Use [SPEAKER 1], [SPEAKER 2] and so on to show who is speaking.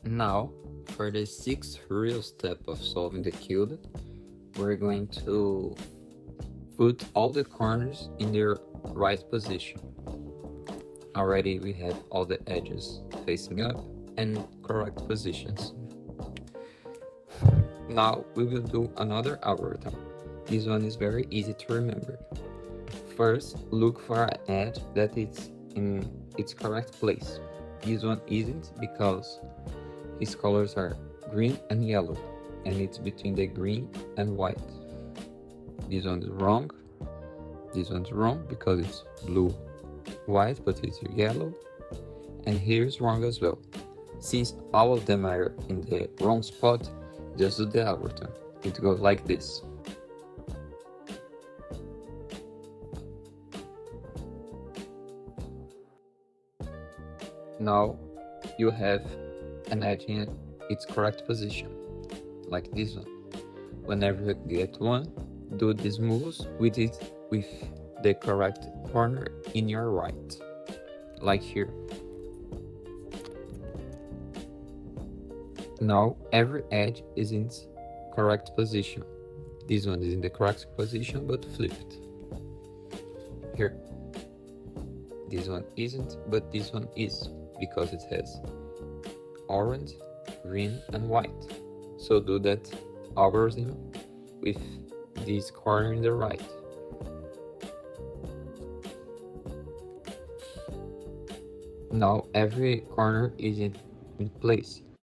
[SPEAKER 1] Now, for the sixth real step of solving the cube, we're going to put all the corners in their right position. Already we have all the edges facing up and correct positions. Now we will do another algorithm. This one is very easy to remember. First, look for an edge that is in its correct place. This one isn't because its colors are green and yellow, and it's between the green and white. This one is wrong. This one's wrong because it's blue, white, but it's yellow. And here's wrong as well. Since all of them are in the wrong spot, just do the algorithm. It goes like this. Now you have an edge in its correct position, like this one. Whenever you get one, do these moves with the correct corner in your right, like here. Now every edge is in its correct position. This one is in the correct position but flipped. Here. This one isn't, but this one is, because it has orange, green, and white. So do that algorithm with this corner in the right. Now every corner is in place.